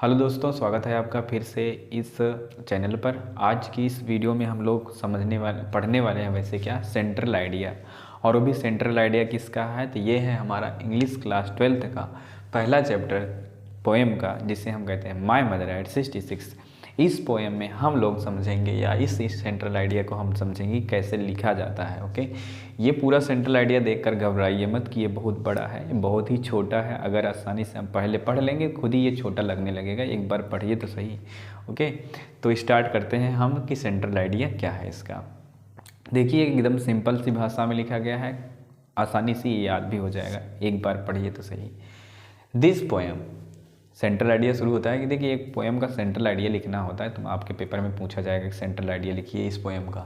Hello दोस्तों, स्वागत है आपका फिर से इस चैनल पर। आज की इस वीडियो में हम लोग पढ़ने वाले हैं वैसे क्या सेंट्रल आइडिया। और वो भी सेंट्रल आइडिया किसका है, तो ये है हमारा इंग्लिश क्लास 12th का पहला चैप्टर पोएम का, जिसे हम कहते हैं माय मदर एट 66। इस पोएम में हम लोग समझेंगे या इस सेंट्रल आइडिया को हम समझेंगे कैसे लिखा जाता है। ओके, ये पूरा सेंट्रल आइडिया देखकर घबराइए मत कि ये बहुत बड़ा है, बहुत ही छोटा है। अगर आसानी से हम पहले पढ़ लेंगे खुद ही ये छोटा लगने लगेगा, एक बार पढ़िए तो सही। ओके, तो स्टार्ट करते हैं हम कि सेंट्रल आइडिया क्या है इसका। देखिए, एकदम सिंपल सी भाषा में लिखा गया है, आसानी से ये याद भी हो जाएगा, एक बार पढ़िए तो सही। दिस पोएम, सेंट्रल आइडिया शुरू होता है कि देखिए एक पोएम का सेंट्रल आइडिया लिखना होता है, तो आपके पेपर में पूछा जाएगा कि सेंट्रल आइडिया लिखिए इस पोएम का।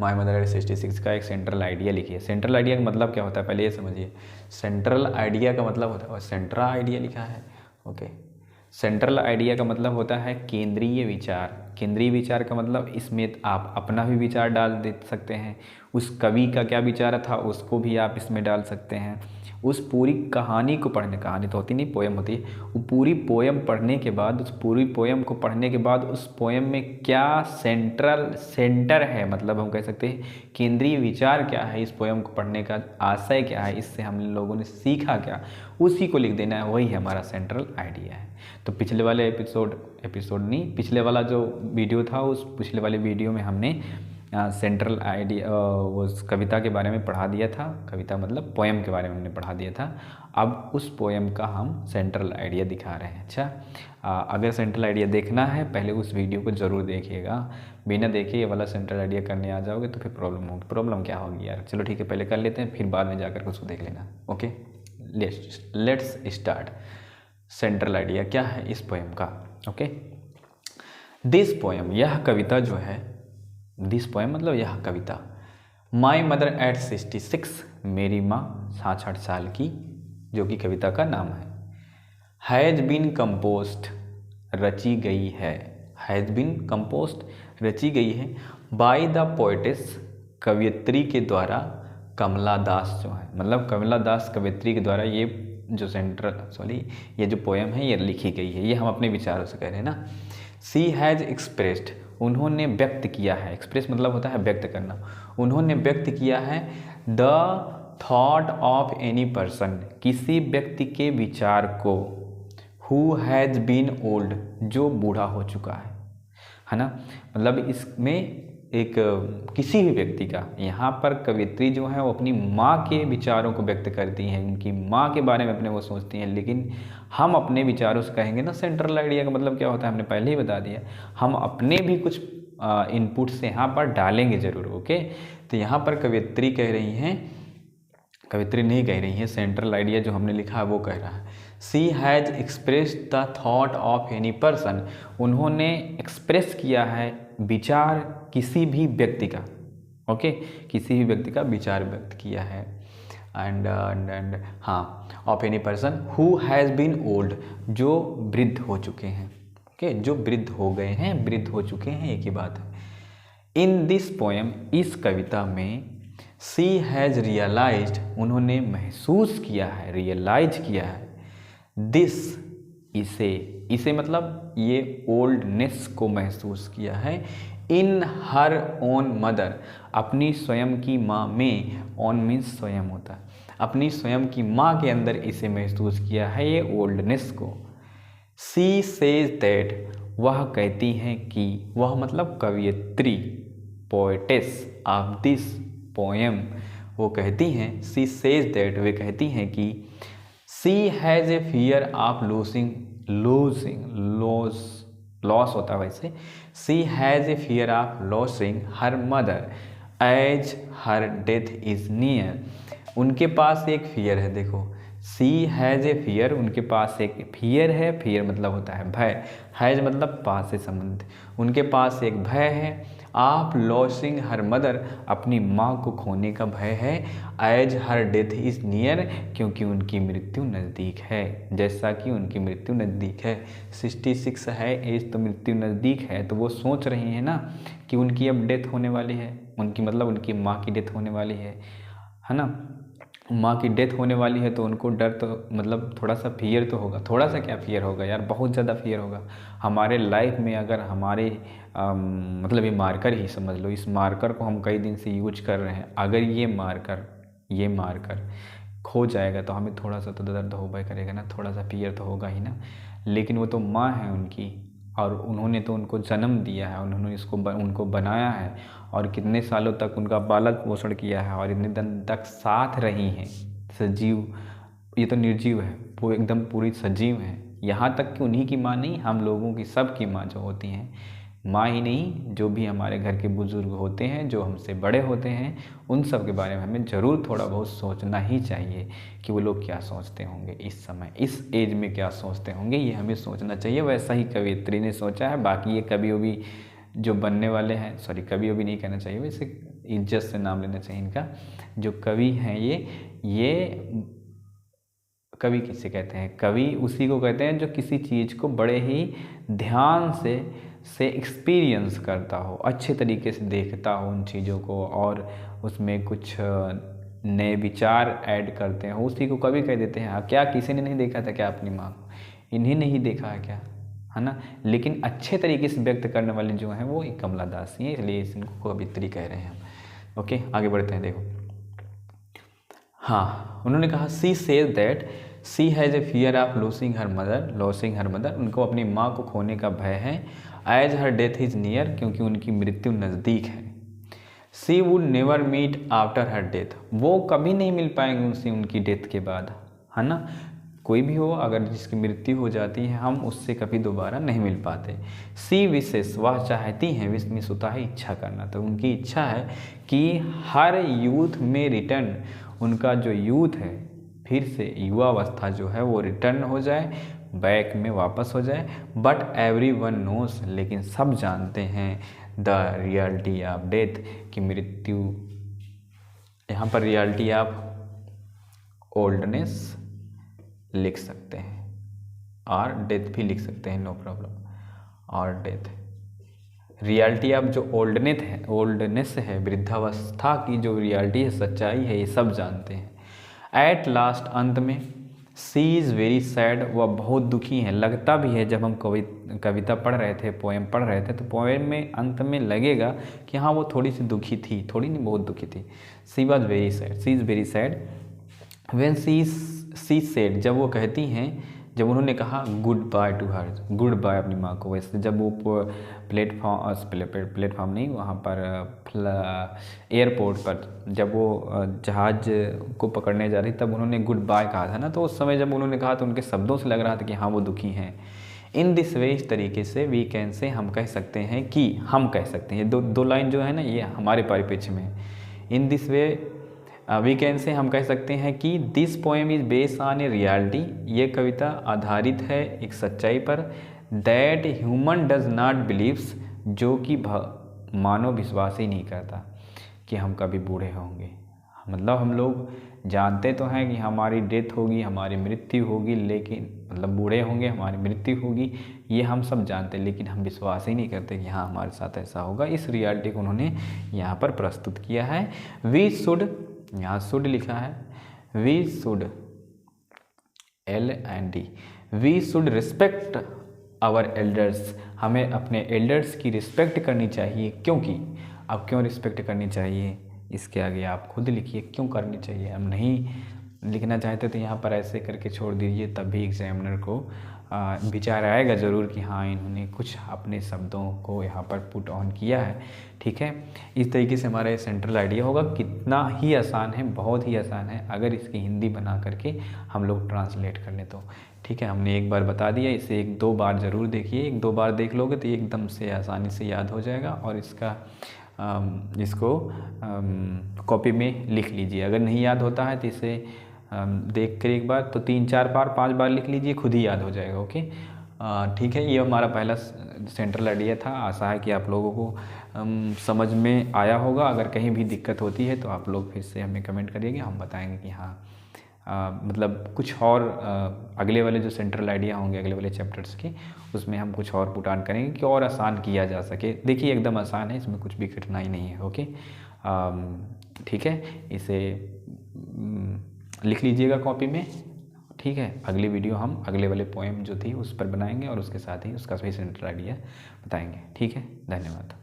माय मदर एट 66 का एक सेंट्रल आइडिया लिखिए। सेंट्रल आइडिया का मतलब क्या होता है पहले ये समझिए। सेंट्रल आइडिया का मतलब होता है, और सेंट्रल आइडिया लिखा है। ओके, सेंट्रल आइडिया का मतलब होता है केंद्रीय विचार। केंद्रीय विचार का मतलब इसमें आप अपना भी विचार डाल दे सकते हैं, उस कवि का क्या विचार था उसको भी आप इसमें डाल सकते हैं। उस पूरी कहानी को पढ़ने, कहानी तो होती नहीं, पोएम होती है, वो पूरी पोएम पढ़ने के बाद, उस पूरी पोएम को पढ़ने के बाद उस पोएम में क्या सेंटर है, मतलब हम कह सकते हैं केंद्रीय विचार क्या है, इस पोएम को पढ़ने का आशय क्या है, इससे हम लोगों ने सीखा क्या, उसी को लिख देना है, वही हमारा सेंट्रल आइडिया है। तो पिछले वाले एपिसोड नहीं, पिछले वाला जो वीडियो था, उस पिछले वाले वीडियो में हमने सेंट्रल आइडिया वो कविता के बारे में पढ़ा दिया था। कविता मतलब पोएम के बारे में हमने पढ़ा दिया था। अब उस पोएम का हम सेंट्रल आइडिया दिखा रहे हैं। अच्छा, अगर सेंट्रल आइडिया देखना है पहले उस वीडियो को ज़रूर देखिएगा। बिना देखे ये वाला सेंट्रल आइडिया करने आ जाओगे तो फिर प्रॉब्लम होगी। प्रॉब्लम क्या होगी यार, चलो ठीक है, पहले कर लेते हैं, फिर बाद में जाकर उसको देख लेना। Okay, let's start. Central idea क्या है इस पोएम का। ओके, दिस पोएम, यह कविता जो है, दिस पोएम मतलब यह कविता। माई मदर एट 66, मेरी माँ 66 साल की, जो कि कविता का नाम है। हैज़ बीन कंपोस्ट, रची गई है। हैज़ बीन कंपोस्ट, रची गई है बाय द पोएटेस, कवयित्री के द्वारा। कमला दास जो है, मतलब कमला दास कवयित्री के द्वारा ये जो ये जो पोएम है ये लिखी गई है। ये हम अपने विचारों से कह रहे हैं ना। सी हैज़ एक्सप्रेस्ड, उन्होंने व्यक्त किया है। एक्सप्रेस मतलब होता है व्यक्त करना। उन्होंने व्यक्त किया है the thought of any person, किसी व्यक्ति के विचार को। हु हैज़ बीन ओल्ड, जो बूढ़ा हो चुका है ना। मतलब इसमें एक किसी भी व्यक्ति का, यहाँ पर कवियत्री जो है वो अपनी माँ के विचारों को व्यक्त करती हैं, उनकी माँ के बारे में अपने वो सोचती हैं। लेकिन हम अपने विचारों से कहेंगे ना, सेंट्रल आइडिया का मतलब क्या होता है हमने पहले ही बता दिया। हम अपने भी कुछ इनपुट से यहाँ पर डालेंगे ज़रूर। ओके, तो यहाँ पर कवियत्री कह रही हैं, कवित्री नहीं कह रही है, सेंट्रल आइडिया जो हमने लिखा है वो कह रहा है। She has expressed the thought of any person, उन्होंने एक्सप्रेस किया है विचार किसी भी व्यक्ति का। ओके, किसी भी व्यक्ति का विचार व्यक्त किया है। एंड हाँ, of any person who has been old, जो वृद्ध हो चुके हैं। ओके, जो वृद्ध हो गए हैं, वृद्ध हो चुके हैं, एक ही बात है। इन दिस पोएम, इस कविता में सी हैज़ रियलाइज्ड, उन्होंने महसूस किया है, रियलाइज किया है। दिस, इसे मतलब ये ओल्डनेस को महसूस किया है। इन हर ओन मदर, अपनी स्वयं की माँ में, ओन मीन्स स्वयं होता है, अपनी स्वयं की माँ के अंदर इसे महसूस किया है ये ओल्डनेस को। सी सेज दैट, वह कहती हैं कि, वह मतलब कवयित्री, पोएटेस ऑफ दिस पोएम, वो कहती हैं, सी सेज दैट, वे कहती हैं कि she has a fear of loss होता है वैसे। She has a fear of losing her mother as her death is near, उनके पास एक फियर है। देखो, सी हैज़ ए फियर, उनके पास एक फियर है। फियर मतलब होता है भय, हैज़ मतलब पास से संबंधित। उनके पास एक भय है। आप लॉसिंग हर मदर, अपनी माँ को खोने का भय है। As her death is near, क्योंकि उनकी मृत्यु नज़दीक है। जैसा कि उनकी मृत्यु नज़दीक है, 66 है एज, तो मृत्यु नज़दीक है, तो वो सोच रही हैं ना कि उनकी अब डेथ होने वाली है, उनकी मतलब उनकी माँ की डेथ होने वाली है ना। माँ की डेथ होने वाली है तो उनको डर तो मतलब थोड़ा सा फियर तो होगा, थोड़ा सा क्या फियर होगा यार, बहुत ज़्यादा फियर होगा। हमारे लाइफ में अगर हमारे मतलब ये मार्कर ही समझ लो, इस मार्कर को हम कई दिन से यूज कर रहे हैं, अगर ये मार्कर खो जाएगा तो हमें थोड़ा सा तो दर्द होगा करेगा ना, थोड़ा सा फियर तो होगा ही ना। लेकिन वो तो माँ है उनकी, और उन्होंने तो उनको जन्म दिया है, उन्होंने उनको बनाया है, और कितने सालों तक उनका पालन पोषण किया है, और इतने दिन तक साथ रही हैं सजीव। ये तो निर्जीव है, वो एकदम पूरी सजीव है। यहाँ तक कि उन्हीं की माँ नहीं, हम लोगों की सब की माँ जो होती हैं, माँ ही नहीं, जो भी हमारे घर के बुज़ुर्ग होते हैं, जो हमसे बड़े होते हैं, उन सब के बारे में हमें ज़रूर थोड़ा बहुत सोचना ही चाहिए कि वो लोग क्या सोचते होंगे इस समय, इस एज में क्या सोचते होंगे, ये हमें सोचना चाहिए। वैसा ही कवियत्री ने सोचा है। बाकी ये कभी भी जो बनने वाले हैं, सॉरी कभी भी नहीं कहना चाहिए, वैसे इज्जत से नाम लेना चाहिए इनका, जो कवि हैं ये कवि किसे कहते हैं? कवि उसी को कहते हैं जो किसी चीज़ को बड़े ही ध्यान से एक्सपीरियंस करता हो, अच्छे तरीके से देखता हो उन चीज़ों को, और उसमें कुछ नए विचार ऐड करते हो, उसी को कवि कह देते हैं। क्या किसी ने नहीं देखा था क्या अपनी माँ को? इन्हें नहीं देखा है क्या, है ना? लेकिन अच्छे तरीके से व्यक्त करने वाले जो हैं वो एक कमला दास ही हैं, इसलिए इनको कवित्री कह रहे हैं हम। ओके, आगे बढ़ते हैं। देखो, हाँ, उन्होंने कहा she says that she has a fear of losing her mother, उनको अपनी माँ को खोने का भय है। As her death is near, क्योंकि उनकी मृत्यु नज़दीक है। She would never meet after her death, वो कभी नहीं मिल पाएंगे उनसे उनकी डेथ के बाद, है ना? कोई भी हो, अगर जिसकी मृत्यु हो जाती है, हम उससे कभी दोबारा नहीं मिल पाते। सी विशेष, वह चाहती हैं, विश मिस होता है इच्छा करना, तो उनकी इच्छा है कि हर यूथ में रिटर्न, उनका जो यूथ है, फिर से युवावस्था जो है वो रिटर्न हो जाए, बैक में वापस हो जाए। बट एवरी वन नोस, लेकिन सब जानते हैं द रियलिटी ऑफ डेथ, की मृत्यु, यहाँ पर रियलिटी ऑफ ओल्डनेस लिख सकते हैं, और डेथ भी लिख सकते हैं, नो प्रॉब्लम। और डेथ, रियलिटी ऑफ जो ओल्डनेस है, वृद्धावस्था की जो रियलिटी है, सच्चाई है, ये सब जानते हैं। एट लास्ट, अंत में, सी इज़ वेरी सैड, वह बहुत दुखी हैं। लगता भी है, जब हम कविता पढ़ रहे थे, पोएम पढ़ रहे थे, तो पोएम में अंत में लगेगा कि हाँ वो थोड़ी सी दुखी थी, थोड़ी नहीं बहुत दुखी थी। She was very sad, she is very sad when she said, जब वो कहती हैं, जब उन्होंने कहा goodbye to her, goodbye अपनी माँ को। वैसे जब वो प्लेटफॉर्म नहीं, वहाँ पर एयरपोर्ट पर जब वो जहाज़ को पकड़ने जा रही, तब उन्होंने गुड बाय कहा था ना, तो उस समय जब उन्होंने कहा तो उनके शब्दों से लग रहा था कि हाँ वो दुखी हैं। इन दिस वे, इस तरीके से, वी कैन से, हम कह सकते हैं कि, हम कह सकते हैं, दो लाइन जो है ना, ये हमारे परिप्रेक्ष्य में। In this way we can say, हम कह सकते हैं कि this poem is based on a reality, ये कविता आधारित है एक सच्चाई पर। That human does not believes, जो कि मानव विश्वास ही नहीं करता कि हम कभी बूढ़े होंगे। मतलब हम लोग जानते तो हैं कि हमारी डेथ होगी, हमारी मृत्यु होगी, लेकिन मतलब बूढ़े होंगे, हमारी मृत्यु होगी, ये हम सब जानते हैं, लेकिन हम विश्वास ही नहीं करते कि हाँ हमारे साथ ऐसा होगा। इस रियलिटी को उन्होंने यहाँ पर प्रस्तुत किया है। वी शुड, यहाँ शुड लिखा है, we should, LND, we should respect our elders, हमें अपने एल्डर्स की रिस्पेक्ट करनी चाहिए। क्योंकि, अब क्यों रिस्पेक्ट करनी चाहिए, इसके आगे आप खुद लिखिए क्यों करनी चाहिए। हम नहीं लिखना चाहते तो यहाँ पर ऐसे करके छोड़ दीजिए, तब भी एग्जामिनर को विचार आएगा ज़रूर कि हाँ इन्होंने कुछ अपने शब्दों को यहाँ पर पुट ऑन किया है। ठीक है, इस तरीके से हमारा सेंट्रल आइडिया होगा। कितना ही आसान है, बहुत ही आसान है, अगर इसकी हिंदी बना करके हम लोग ट्रांसलेट कर लें तो। ठीक है, हमने एक बार बता दिया, इसे 1-2 बार ज़रूर देखिए, 1-2 बार देख लोगे तो एकदम से आसानी से याद हो जाएगा। और इसको कॉपी में लिख लीजिए, अगर नहीं याद होता है तो इसे देख कर एक बार तो 3-4 बार 5 बार लिख लीजिए, खुद ही याद हो जाएगा। ओके, ठीक है, ये हमारा पहला सेंट्रल आइडिया था। आशा है कि आप लोगों को समझ में आया होगा। अगर कहीं भी दिक्कत होती है तो आप लोग फिर से हमें कमेंट करिएगा, हम बताएंगे कि हाँ मतलब कुछ और अगले वाले जो सेंट्रल आइडिया होंगे अगले वाले चैप्टर्स के, उसमें हम कुछ और पुट ऑन करेंगे कि और आसान किया जा सके। देखिए एकदम आसान है, इसमें कुछ भी कठिनाई नहीं है। ओके, ठीक है, इसे लिख लीजिएगा कॉपी में, ठीक है। अगली वीडियो हम अगले वाले पोएम जो थी उस पर बनाएंगे और उसके साथ ही उसका सही सेंटर आइडिया बताएंगे, ठीक है। धन्यवाद।